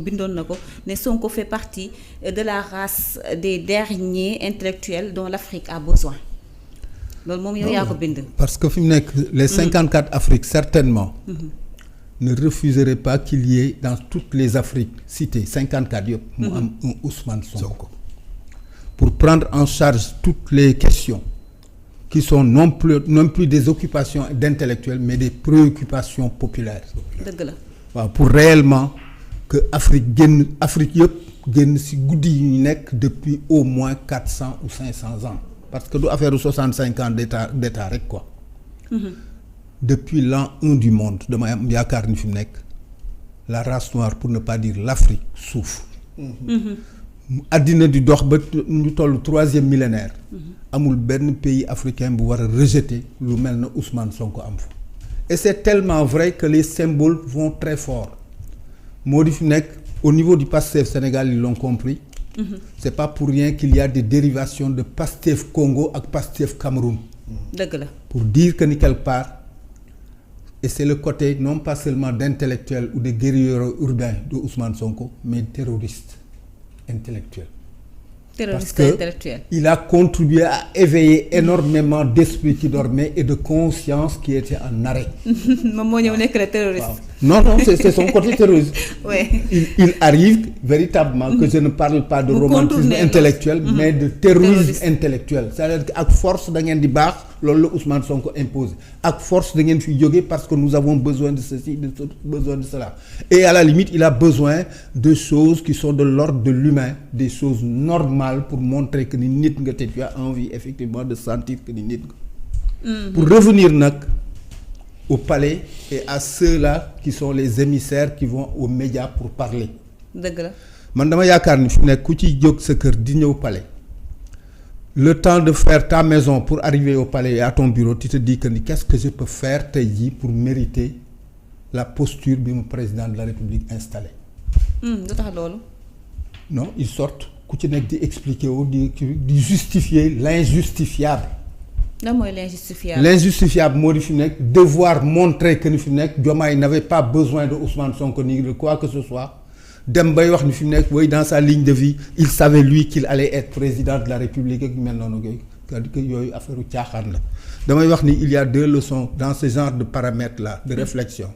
bindoon na ko ne Sonko fait partie de la race des derniers intellectuels dont l'Afrique a besoin loolu moom yow yaa ko bind. parce que fi mu nekk les 54 Afriques certainement ne refuseraient pas qu'il y ait dans toutes les Afriques citées 54 yëpp mu am un Ousmane Sonko pour prendre en charge toutes les questions qui sont non plus des occupations d'intellectuels mais des préoccupations populaires. dëgg la waaw pour réellement que Afrique yëpp génn ci guddi yi ñu nekk depuis au moins 400 ou 500 ans parce que du affaire 65 ans d'état rek quoi. Depuis l'an 1 du monde dama am yaakaar ni fi mu nekk la race noire pour ne pas dire l'Afrique souffre. Àddina di dox ba ñu toll 3e millénaire. Amul benn pays africain bu war a rejeter lu mel na Ousmane Sonko am fa. Et c'est tellement vrai que les symboles vont très fort moo di fi nekk au niveau du Pastef Sénégal ils l'ont compris. C'est pas pour rien qu'il y a des dérivations de Pastef Congo ak Pastef Cameroun. dëgg la pour dire que ni quelque part et c'est le côté non pas seulement d'intellectuel ou de guerrier urbain de Ousmane Sonko mais terroriste intellectuel. Terroriste parce que intellectuel. Il a contribué à éveiller énormément d'esprits qui dormaient et de conscience qui étaient en arrêt. moom moo ñëw nekk le terroriste. Non, c'est son côté terroriste. Ouais. Il arrive véritablement que je ne parle pas de romantisme intellectuel, mais de terrorisme intellectuel. C'est-à-dire qu'à force da ngeen di baax loolu la Ousmane Sonko impose. À force da ngeen fi jóge parce que nous avons besoin de ceci, besoin de cela. Et à la limite, il a besoin de choses qui sont de l'ordre de l'humain, des choses normales pour montrer que ni nit nga te tu as envie effectivement de sentir que ni nit nga. Pour revenir nag au palais et à ceux-là qui sont les émissaires qui vont aux médias pour parler. dëgg la man dama yaakaar ni fi nekk ku ci jóg sa kër di ñëw palais le temps de faire ta maison pour arriver au palais et à ton bureau tu te dis que ni qu'est-ce que je peux faire tey jii pour mériter la posture bi mu président de la République installé. lu tax loolu. Non ils sortent ku ci nekk di expliquer wu di justifier l'injustifiable. lan mooy l'injustifiable. L'injustifiable moo di fi nekk devoir montrer que ni fi nekk Diomaye n'avait pas besoin de Ousmane Sonko ni de quoi que ce soit dem bay wax ni fi nekk oui dans sa ligne de vie il savait lui qu'il allait être président de la République ak mel noonu yooyu c'est-à-dire que yooyu affaire u caaxaan la damay wax ni il y a 2 leçons dans ce genre de paramètres là de réflexion.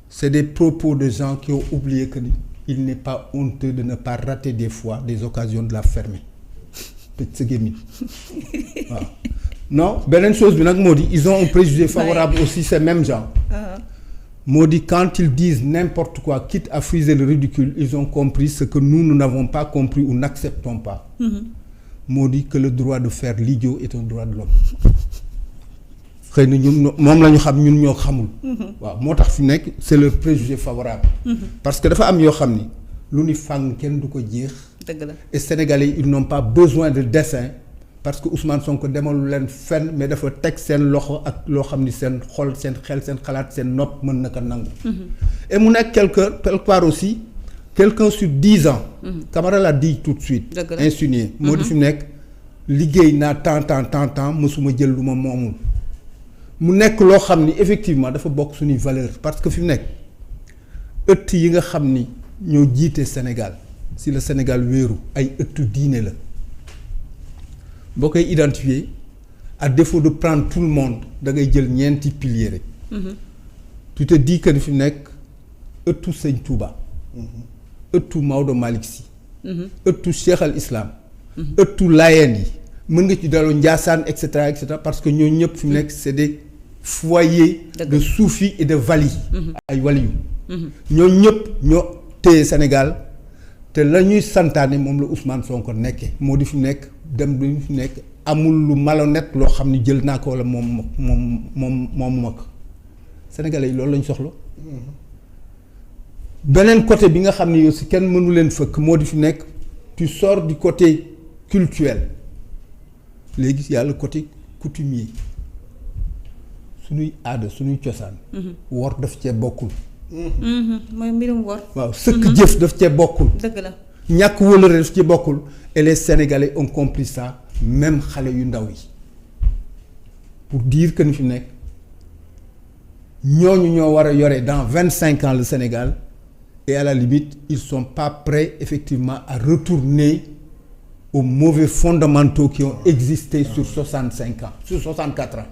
C'est des propos de gens qui ont oublié que ni il n'est pas honteux de ne pas rater des fois des occasions de la fermer tëj sa gémmiñ waaw. Non beneen chose bi nag moo di ils ont un préjugé favorable aussi ces mêmes gens. Moo di quand ils disent n'importe quoi quitte à friser le ridicule ils ont compris ce que nous n'avons pas compris ou n'acceptons pas. Moo di que le droit de faire l'idiot est un droit de l'homme xëy na ñun moom la ñu xam ñun ñoo xamul. waaw moo tax fi nekk c'est leur préjugé favorable. Parce que dafa am yoo xam ni lu ni fàng kenn du ko jeex. dëgg la et Sénégalais ils n'ont pas besoin de dessin. Parce que Ousmane Sonko demalu leen fenn mais dafa teg seen loxo ak loo xam ni seen xol seen xel seen xalaat seen nopp mën na ko nangu. Et mu nekk quelque part aussi quelqu'un sur 10 ans. Camara l'a dit tout de suite. Insinué moo di fi nekk liggéey naa tant mësuma jël lu ma moomul. mu nekk loo xam ni effectivement dafa bokk suñuy valeur parce que fi mu nekk ëtt yi nga xam ni ñoo jiite Sénégal si le Sénégal wéeru ay ëttu diine la. boo koy identifier à défaut de prendre tout le monde da ngay jël ñeenti piliers rek. Tu te dis que fi nekk ëttu Sëñ Touba. ëttu Maodo Malick Sy. ëttu Cheikh al Islam. ëttu Layeen yi mën nga ci daloo Ndiassane et cetera parce que ñooñu ñëpp fi mu nekk c'est des foyers de soufis et de walis. ay waliyu. ñooñu ñëpp ñoo téye Sénégal te la ñuy santaane moom la Ousmane Sonko nekkee moo di fi nekk. dem bi fi nekk amul lu malhonnête loo xam ni jël naa ko wala moom ko Sénégalais yi loolu lañ soxla. beneen côté bi nga xam ni aussi kenn mënu leen fëkk moo di fi nekk tu sors du côté culturel léegi yàlla côté coutumier suñuy aada suñuy cosaan. wor daf cee bokkul. mooy mbirum wor. waaw sëkk jëf daf cee bokkul. dëgg la. ñàkk wóolare daf ci bokkul et les Sénégalais ont compris ça même xale yu ndaw yi pour dire que ni fi nekk ñooñu ñoo war a yore dans 25 ans le Sénégal et à la limite ils sont pas prêts effectivement à retourner aux mauvais fondamentaux qui ont existé sur 65 ans sur 64 ans.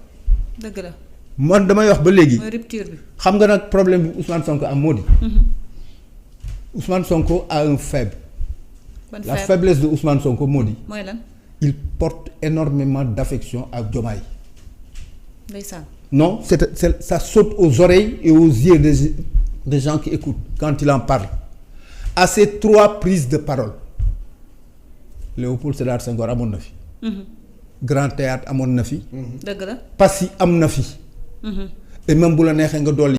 dëgg la. man damay wax ba léegi. mooy rupture bi. xam nga nag problème bi Ousmane Sonko am moo di. Ousmane Sonko a un faible. La faiblesse de Ousmane Sonko moo di. mooy lan. il porte énormément d'affection à Diomaye. ndeysaan. non c'est ça saute aux oreilles et aux yeux des gens qui écoutent quand il en parle. À ces 3 prises de parole Léopold Sédar Senghor amoon na fi. Grand Théâtre amoon na fi. dëgg la. Passy am na fi. et même bu la neexee nga dolli.